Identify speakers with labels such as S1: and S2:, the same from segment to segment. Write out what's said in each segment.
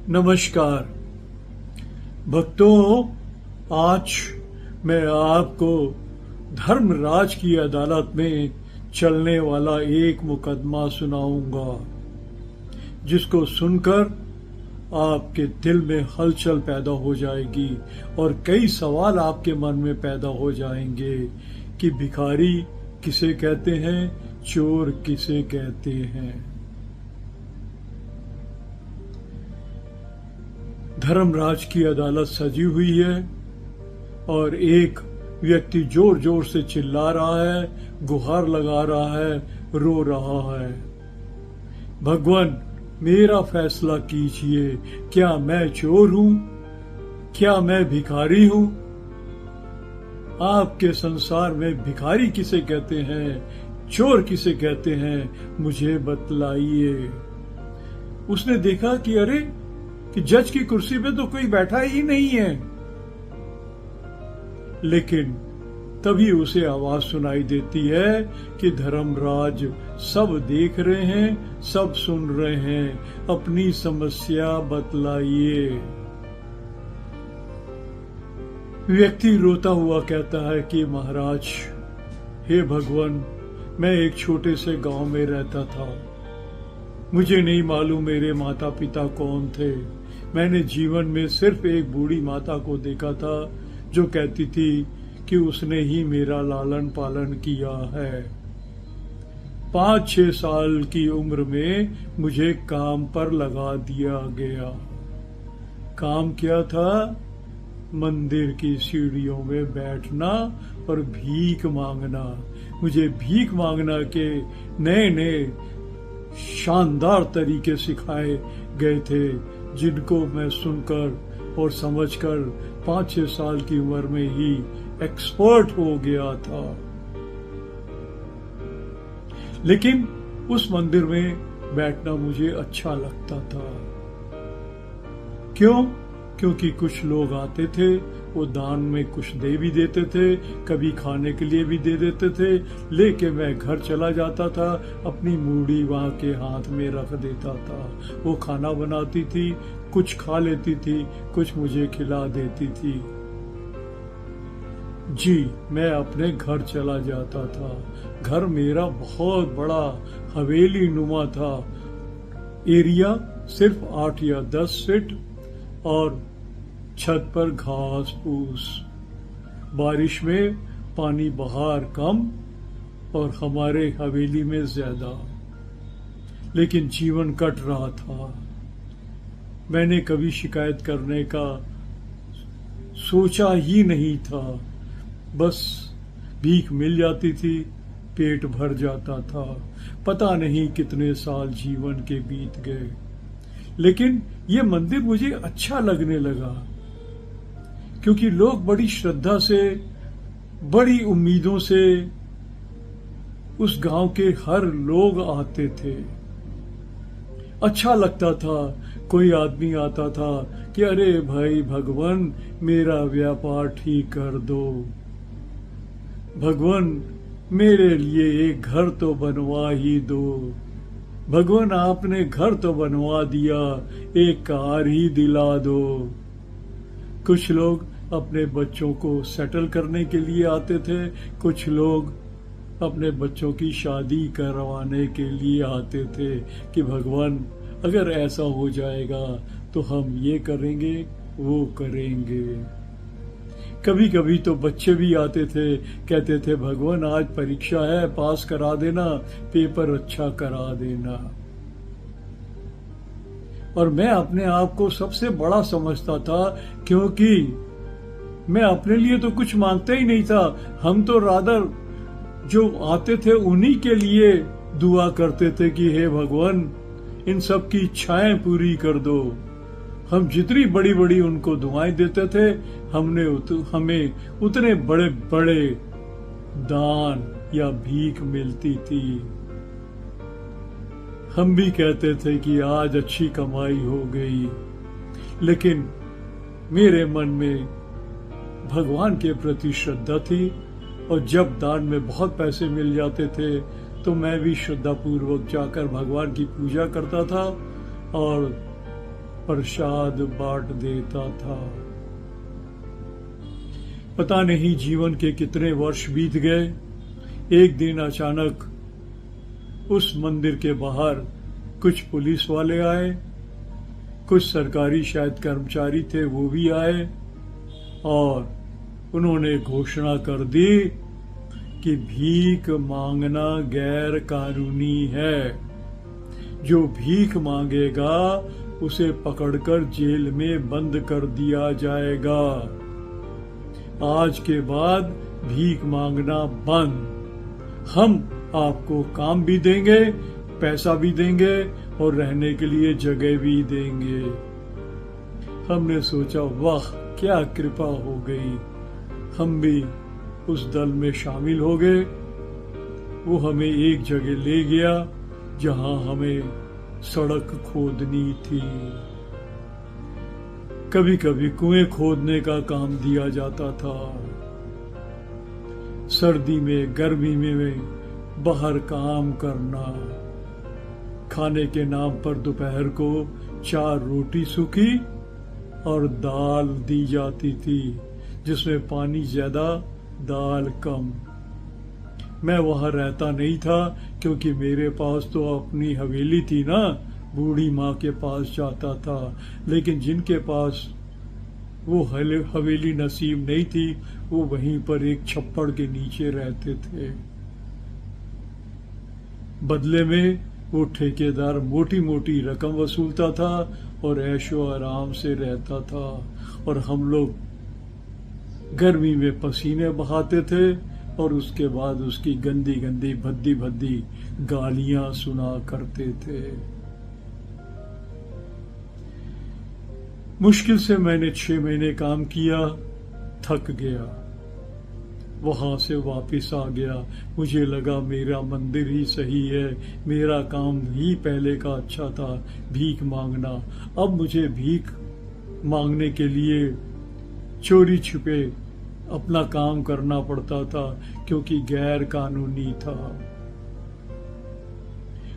S1: नमस्कार भक्तों, आज मैं आपको धर्मराज की अदालत में चलने वाला एक मुकदमा सुनाऊंगा, जिसको सुनकर आपके दिल में हलचल पैदा हो जाएगी और कई सवाल आपके मन में पैदा हो जाएंगे कि भिखारी किसे कहते हैं, चोर किसे कहते हैं। धर्मराज की अदालत सजी हुई है और एक व्यक्ति जोर जोर से चिल्ला रहा है, गुहार लगा रहा है, रो रहा है, भगवान मेरा फैसला कीजिए। क्या मैं चोर हूं? क्या मैं भिखारी हूं? आपके संसार में भिखारी किसे कहते हैं, चोर किसे कहते हैं, मुझे बतलाइए। उसने देखा कि अरे कि जज की कुर्सी पे तो कोई बैठा ही नहीं है, लेकिन तभी उसे आवाज सुनाई देती है कि धर्मराज सब देख रहे हैं, सब सुन रहे हैं, अपनी समस्या बतलाइए। व्यक्ति रोता हुआ कहता है कि महाराज, हे भगवान, मैं एक छोटे से गांव में रहता था। मुझे नहीं मालूम मेरे माता पिता कौन थे। मैंने जीवन में सिर्फ एक बूढ़ी माता को देखा था जो कहती थी कि उसने ही मेरा लालन पालन किया है। 5-6 साल की उम्र में मुझे काम पर लगा दिया गया। काम क्या था? मंदिर की सीढ़ियों में बैठना और भीख मांगना। मुझे भीख मांगना के नए नए शानदार तरीके सिखाए गए थे, जिनको मैं सुनकर और समझकर 5-6 साल की उम्र में ही एक्सपर्ट हो गया था। लेकिन उस मंदिर में बैठना मुझे अच्छा लगता था। क्यों? क्योंकि कुछ लोग आते थे, वो दान में कुछ दे भी देते थे, कभी खाने के लिए भी दे देते थे, लेके मैं घर चला जाता था, अपनी मूड़ी वहां के हाथ में रख देता था। वो खाना बनाती थी, कुछ खा लेती थी, कुछ मुझे खिला देती थी। जी, मैं अपने घर चला जाता था। घर मेरा बहुत बड़ा हवेली नुमा था। एरिया सिर्फ 8 या 10 फीट और छत पर घास फूस। बारिश में पानी बाहर कम और हमारे हवेली में ज्यादा, लेकिन जीवन कट रहा था। मैंने कभी शिकायत करने का सोचा ही नहीं था। बस भीख मिल जाती थी, पेट भर जाता था। पता नहीं कितने साल जीवन के बीत गए, लेकिन ये मंदिर मुझे अच्छा लगने लगा, क्योंकि लोग बड़ी श्रद्धा से, बड़ी उम्मीदों से उस गांव के हर लोग आते थे। अच्छा लगता था। कोई आदमी आता था कि अरे भाई भगवान, मेरा व्यापार ठीक कर दो, भगवान मेरे लिए एक घर तो बनवा ही दो, भगवान आपने घर तो बनवा दिया, एक कार ही दिला दो। कुछ लोग अपने बच्चों को सेटल करने के लिए आते थे, कुछ लोग अपने बच्चों की शादी करवाने के लिए आते थे कि भगवान अगर ऐसा हो जाएगा तो हम ये करेंगे, वो करेंगे। कभी कभी तो बच्चे भी आते थे, कहते थे भगवान आज परीक्षा है, पास करा देना, पेपर अच्छा करा देना। और मैं अपने आप को सबसे बड़ा समझता था, क्योंकि मैं अपने लिए तो कुछ मांगता ही नहीं था। हम तो रादर जो आते थे उन्हीं के लिए दुआ करते थे कि हे भगवान इन सब की इच्छाएं पूरी कर दो। हम जितनी बड़ी बड़ी उनको दुआएं देते थे, हमें उतने बड़े बड़े दान या भीख मिलती थी। हम भी कहते थे कि आज अच्छी कमाई हो गई, लेकिन मेरे मन में भगवान के प्रति श्रद्धा थी, और जब दान में बहुत पैसे मिल जाते थे तो मैं भी श्रद्धा पूर्वक जाकर भगवान की पूजा करता था और प्रसाद बांट देता था। पता नहीं जीवन के कितने वर्ष बीत गए। एक दिन अचानक उस मंदिर के बाहर कुछ पुलिस वाले आए, कुछ सरकारी शायद कर्मचारी थे वो भी आए, और उन्होंने घोषणा कर दी कि भीख मांगना गैर कानूनी है। जो भीख मांगेगा उसे पकड़कर जेल में बंद कर दिया जाएगा। आज के बाद भीख मांगना बंद। हम आपको काम भी देंगे, पैसा भी देंगे और रहने के लिए जगह भी देंगे। हमने सोचा वाह क्या कृपा हो गई। हम भी उस दल में शामिल हो गए। वो हमें एक जगह ले गया जहां हमें सड़क खोदनी थी। कभी कभी कुएं खोदने का काम दिया जाता था। सर्दी में गर्मी में बाहर काम करना। खाने के नाम पर दोपहर को 4 रोटी सूखी और दाल दी जाती थी, जिसमें पानी ज्यादा दाल कम। मैं वहां रहता नहीं था क्योंकि मेरे पास तो अपनी हवेली थी ना, बूढ़ी माँ के पास जाता था। लेकिन जिनके पास वो हवेली नसीब नहीं थी वो वहीं पर एक छप्पड़ के नीचे रहते थे। बदले में वो ठेकेदार मोटी मोटी रकम वसूलता था और ऐशो आराम से रहता था, और हम लोग गर्मी में पसीने बहाते थे और उसके बाद उसकी गंदी गंदी भद्दी भद्दी गालियां सुना करते थे। मुश्किल से मैंने 6 महीने काम किया, थक गया, वहां से वापस आ गया। मुझे लगा मेरा मंदिर ही सही है, मेरा काम ही पहले का अच्छा था, भीख मांगना। अब मुझे भीख मांगने के लिए चोरी छुपे अपना काम करना पड़ता था क्योंकि गैर कानूनी था।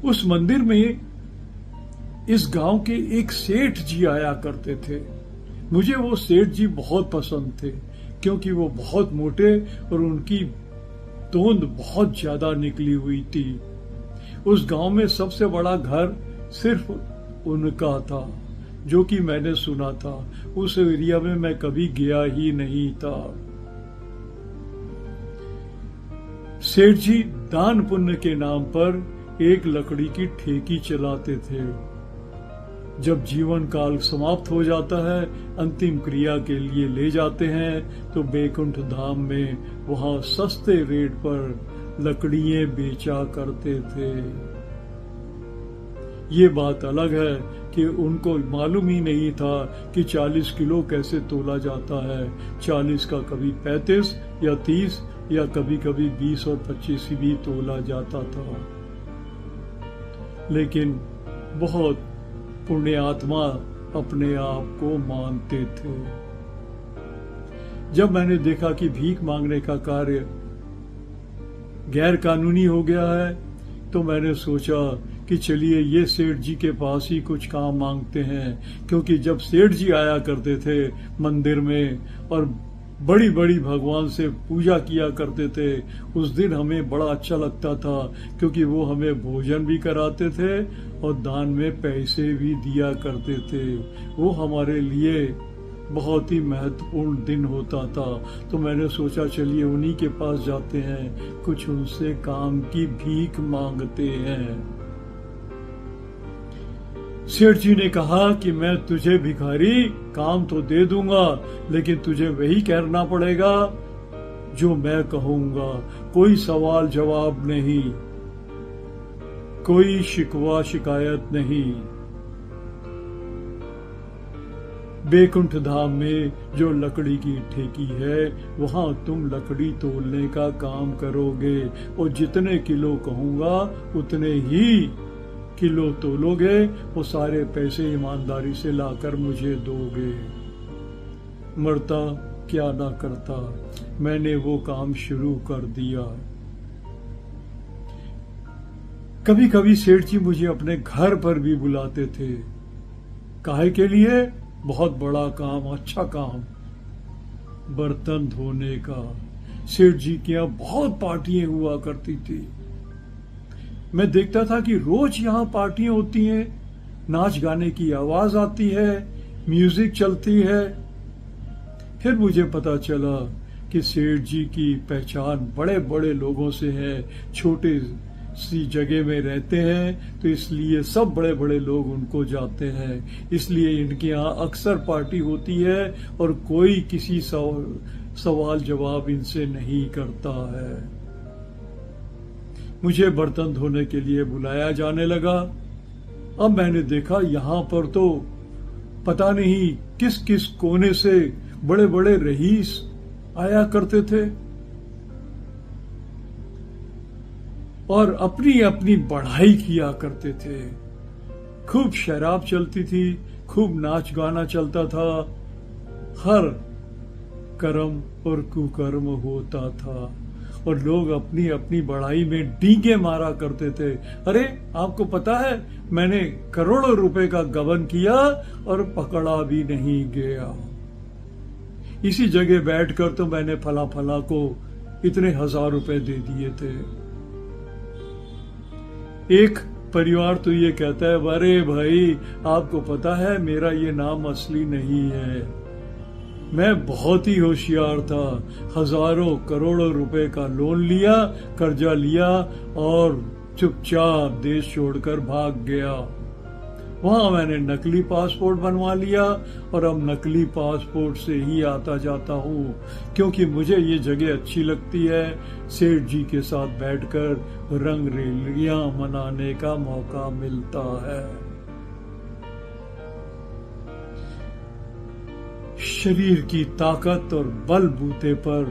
S1: उस मंदिर में इस गांव के एक सेठ जी आया करते थे। मुझे वो सेठ जी बहुत पसंद थे क्योंकि वो बहुत मोटे और उनकी तोंद बहुत ज्यादा निकली हुई थी। उस गांव में सबसे बड़ा घर सिर्फ उनका था, जो कि मैंने सुना था। उस एरिया में मैं कभी गया ही नहीं था। सेठ जी दान पुण्य के नाम पर एक लकड़ी की ठेकी चलाते थे। जब जीवन काल समाप्त हो जाता है, अंतिम क्रिया के लिए ले जाते हैं तो बैकुंठ धाम में वहां सस्ते रेट पर लकड़ियां बेचा करते थे। ये बात अलग है कि उनको मालूम ही नहीं था कि 40 किलो कैसे तोला जाता है। 40 का कभी 35 या 30 या कभी कभी 20 और 25 भी तोला जाता था। लेकिन बहुत पुण्यात्मा अपने आप को मानते थे। जब मैंने देखा कि भीख मांगने का कार्य गैर कानूनी हो गया है तो मैंने सोचा कि चलिए ये सेठ जी के पास ही कुछ काम मांगते हैं, क्योंकि जब सेठ जी आया करते थे मंदिर में और बड़ी बड़ी भगवान से पूजा किया करते थे, उस दिन हमें बड़ा अच्छा लगता था क्योंकि वो हमें भोजन भी कराते थे और दान में पैसे भी दिया करते थे। वो हमारे लिए बहुत ही महत्वपूर्ण दिन होता था। तो मैंने सोचा चलिए उन्हीं के पास जाते हैं, कुछ उनसे काम की भीख मांगते हैं। सेठ जी ने कहा कि मैं तुझे भिखारी काम तो दे दूंगा, लेकिन तुझे वही करना पड़ेगा जो मैं कहूंगा। कोई सवाल जवाब नहीं, कोई शिकवा शिकायत नहीं। बैकुंठ धाम में जो लकड़ी की ठेकी है वहां तुम लकड़ी तोलने का काम करोगे और जितने किलो कहूंगा उतने ही किलो तोलोगे। वो सारे पैसे ईमानदारी से लाकर मुझे दोगे। मरता क्या ना करता, मैंने वो काम शुरू कर दिया। कभी कभी सेठ जी मुझे अपने घर पर भी बुलाते थे। काहे के लिए? बहुत बड़ा काम, अच्छा काम, बर्तन धोने का। सेठ जी के यहाँ बहुत पार्टियां हुआ करती थी। मैं देखता था कि रोज यहाँ पार्टियां होती हैं, नाच गाने की आवाज आती है, म्यूजिक चलती है। फिर मुझे पता चला कि सेठ जी की पहचान बड़े बड़े लोगों से है, छोटे सी जगह में रहते हैं, तो इसलिए सब बड़े बड़े लोग उनको जाते हैं। इसलिए इनके यहाँ अक्सर पार्टी होती है और कोई किसी सवाल जवाब इनसे नहीं करता है। मुझे बर्तन धोने के लिए बुलाया जाने लगा। अब मैंने देखा यहाँ पर तो पता नहीं किस किस कोने से बड़े बड़े रईस आया करते थे और अपनी अपनी बढ़ाई किया करते थे। खूब शराब चलती थी, खूब नाच गाना चलता था, हर कर्म और कुकर्म होता था और लोग अपनी अपनी बढ़ाई में डींगे मारा करते थे। अरे आपको पता है, मैंने करोड़ों रुपए का गबन किया और पकड़ा भी नहीं गया। इसी जगह बैठकर तो मैंने फला फला को इतने 1000 रुपए दे दिए थे। एक परिवार तो ये कहता है, अरे भाई आपको पता है मेरा ये नाम असली नहीं है। मैं बहुत ही होशियार था, हजारों करोड़ों रुपए का लोन लिया, कर्जा लिया और चुपचाप देश छोड़कर भाग गया। वहां मैंने नकली पासपोर्ट बनवा लिया और अब नकली पासपोर्ट से ही आता जाता हूँ, क्योंकि मुझे ये जगह अच्छी लगती है। सेठ जी के साथ बैठकर रंग रेलियां मनाने का मौका मिलता है। शरीर की ताकत और बलबूते पर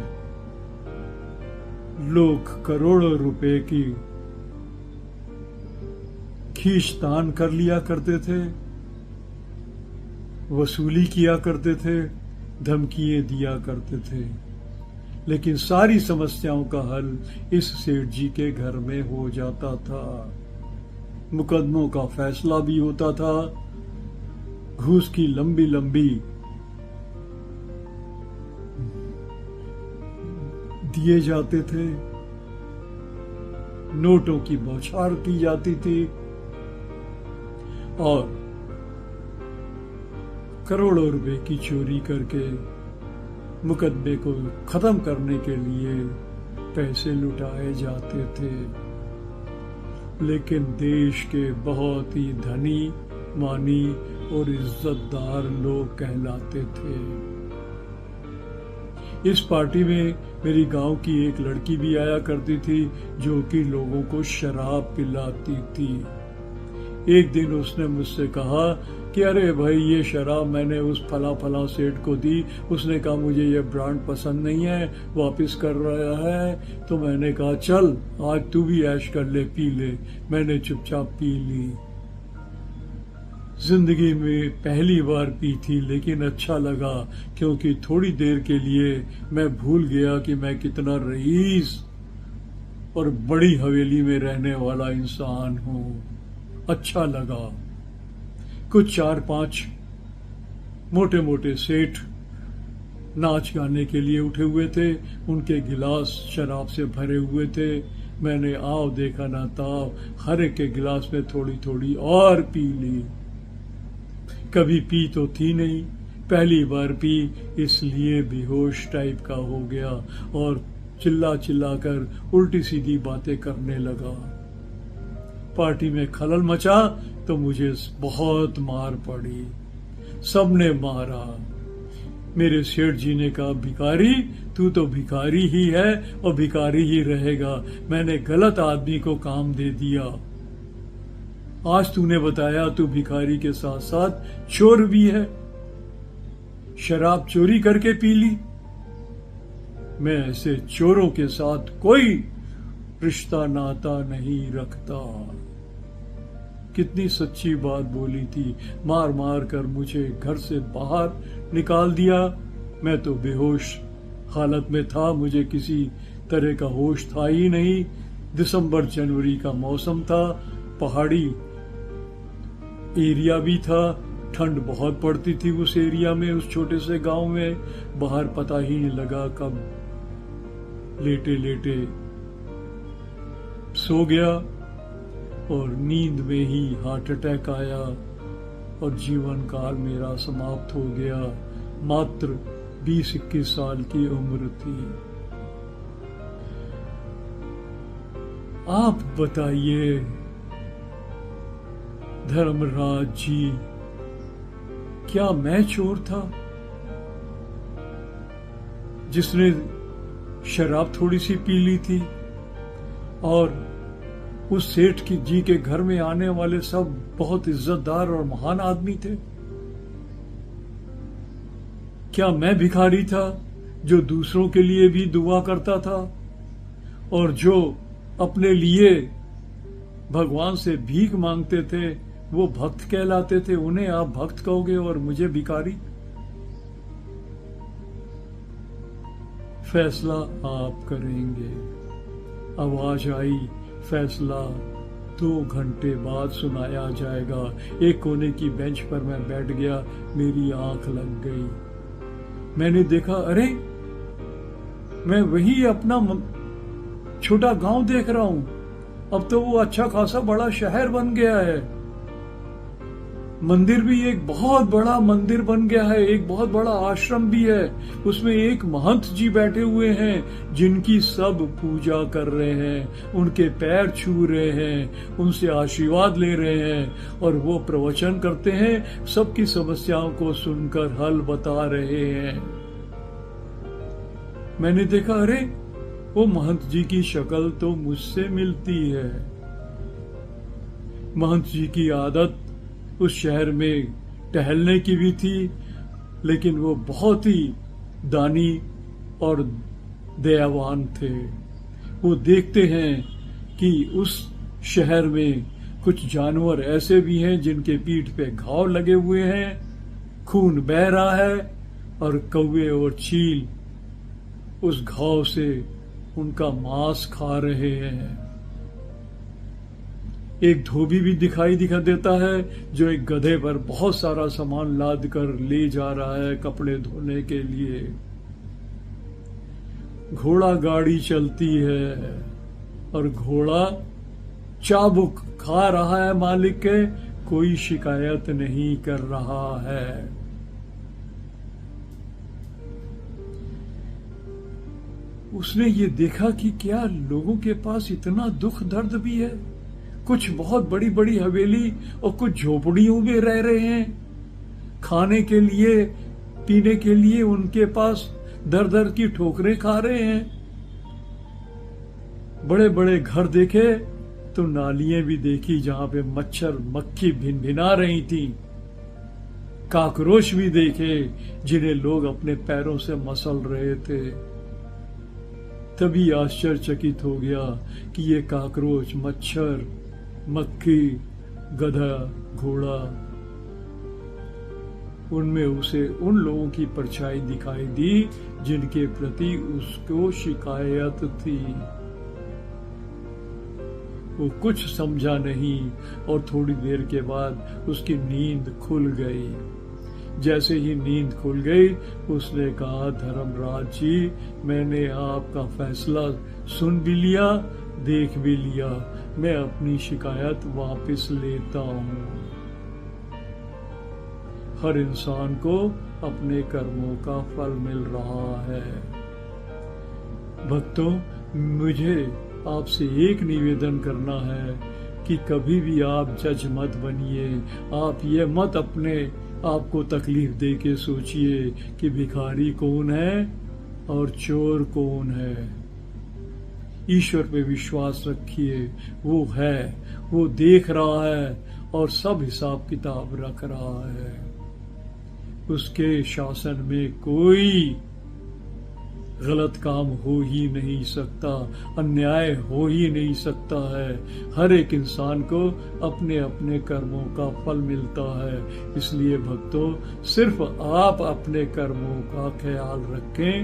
S1: लोग करोड़ों रुपए की खींचतान कर लिया करते थे, वसूली किया करते थे, धमकियां दिया करते थे, लेकिन सारी समस्याओं का हल इस सेठ जी के घर में हो जाता था। मुकदमों का फैसला भी होता था, घूस की लंबी लंबी दिए जाते थे, नोटों की बौछार की जाती थी और करोड़ों रुपए की चोरी करके मुकदमे को खत्म करने के लिए पैसे लुटाए जाते थे। लेकिन देश के बहुत ही धनी, मानी और इज्जतदार लोग कहलाते थे। इस पार्टी में मेरी गांव की एक लड़की भी आया करती थी, जो कि लोगों को शराब पिलाती थी। एक दिन उसने मुझसे कहा कि अरे भाई ये शराब मैंने उस फला फला सेठ को दी, उसने कहा मुझे ये ब्रांड पसंद नहीं है, वापस कर रहा है। तो मैंने कहा चल आज तू भी ऐश कर ले, पी ले। मैंने चुपचाप पी ली। जिंदगी में पहली बार पी थी, लेकिन अच्छा लगा, क्योंकि थोड़ी देर के लिए मैं भूल गया कि मैं कितना रईस और बड़ी हवेली में रहने वाला इंसान हूँ। अच्छा लगा। कुछ 4-5 मोटे मोटे सेठ नाच गाने के लिए उठे हुए थे, उनके गिलास शराब से भरे हुए थे। मैंने आओ देखा ना ताव, हर एक के गिलास में थोड़ी थोड़ी और पी ली। कभी पी तो थी नहीं, पहली बार पी, इसलिए बेहोश टाइप का हो गया और चिल्ला चिल्ला कर उल्टी सीधी बातें करने लगा। पार्टी में खलल मचा तो मुझे बहुत मार पड़ी, सबने मारा। मेरे सेठ जी ने कहा भिखारी तू तो भिखारी ही है और भिखारी ही रहेगा, मैंने गलत आदमी को काम दे दिया। आज तूने बताया तू भिखारी के साथ साथ चोर भी है, शराब चोरी करके पी ली। मैं ऐसे चोरों के साथ कोई रिश्ता नाता नहीं रखता। कितनी सच्ची बात बोली थी। मार मार कर मुझे घर से बाहर निकाल दिया। मैं तो बेहोश हालत में था, मुझे किसी तरह का होश था ही नहीं। दिसंबर जनवरी का मौसम था, पहाड़ी एरिया भी था, ठंड बहुत पड़ती थी उस एरिया में, उस छोटे से गांव में। बाहर पता ही नहीं लगा कब लेटे लेटे सो गया और नींद में ही हार्ट अटैक आया और जीवन काल मेरा समाप्त हो गया। मात्र 20-21 साल की उम्र थी। आप बताइए धर्मराज जी, क्या मैं चोर था जिसने शराब थोड़ी सी पी ली थी और उस सेठ की जी के घर में आने वाले सब बहुत इज्जतदार और महान आदमी थे? क्या मैं भिखारी था जो दूसरों के लिए भी दुआ करता था और जो अपने लिए भगवान से भीख मांगते थे वो भक्त कहलाते थे? उन्हें आप भक्त कहोगे और मुझे भिखारी? फैसला आप करेंगे। आवाज आई, फैसला 2 घंटे बाद सुनाया जाएगा। एक कोने की बेंच पर मैं बैठ गया, मेरी आंख लग गई। मैंने देखा, अरे मैं वही अपना छोटा गांव देख रहा हूं। अब तो वो अच्छा खासा बड़ा शहर बन गया है। मंदिर भी एक बहुत बड़ा मंदिर बन गया है, एक बहुत बड़ा आश्रम भी है। उसमें एक महंत जी बैठे हुए हैं जिनकी सब पूजा कर रहे हैं, उनके पैर छू रहे हैं, उनसे आशीर्वाद ले रहे हैं और वो प्रवचन करते हैं, सबकी समस्याओं को सुनकर हल बता रहे हैं। मैंने देखा, अरे वो महंत जी की शक्ल तो मुझसे मिलती है। महंत जी की आदत उस शहर में टहलने की भी थी, लेकिन वो बहुत ही दानी और दयावान थे। वो देखते हैं कि उस शहर में कुछ जानवर ऐसे भी हैं जिनके पीठ पे घाव लगे हुए हैं, खून बह रहा है और कौवे और चील उस घाव से उनका मांस खा रहे हैं। एक धोबी भी दिखाई देता है जो एक गधे पर बहुत सारा सामान लाद कर ले जा रहा है कपड़े धोने के लिए। घोड़ा गाड़ी चलती है और घोड़ा चाबुक खा रहा है मालिक के, कोई शिकायत नहीं कर रहा है। उसने ये देखा कि क्या लोगों के पास इतना दुख दर्द भी है। कुछ बहुत बड़ी बड़ी हवेली और कुछ झोपड़ियों में रह रहे हैं। खाने के लिए पीने के लिए उनके पास दर दर की ठोकरें खा रहे हैं। बड़े बड़े घर देखे तो नालियां भी देखी जहां पे मच्छर मक्खी भिनभिना रही थी। काकरोच भी देखे जिन्हें लोग अपने पैरों से मसल रहे थे। तभी आश्चर्यचकित हो गया कि ये काकरोच, मच्छर, मक्खी, गधा, घोड़ा, उनमें उसे उन लोगों की परछाई दिखाई दी जिनके प्रति उसको शिकायत थी। वो कुछ समझा नहीं और थोड़ी देर के बाद उसकी नींद खुल गई। जैसे ही नींद खुल गई उसने कहा, धर्मराज जी, मैंने आपका फैसला सुन भी लिया, देख भी लिया, मैं अपनी शिकायत वापस लेता हूँ। हर इंसान को अपने कर्मों का फल मिल रहा है। भक्तों, मुझे आपसे एक निवेदन करना है कि कभी भी आप जज मत बनिए। आप ये मत अपने आपको तकलीफ दे के सोचिए कि भिखारी कौन है और चोर कौन है। ईश्वर पे विश्वास रखिए, वो है, वो देख रहा है और सब हिसाब किताब रख रहा है। उसके शासन में कोई गलत काम हो ही नहीं सकता, अन्याय हो ही नहीं सकता है। हर एक इंसान को अपने अपने कर्मों का फल मिलता है। इसलिए भक्तों, सिर्फ आप अपने कर्मों का ख्याल रखें,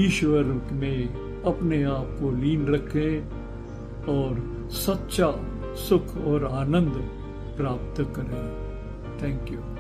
S1: ईश्वर में अपने आप को लीन रखें और सच्चा सुख और आनंद प्राप्त करें। Thank you.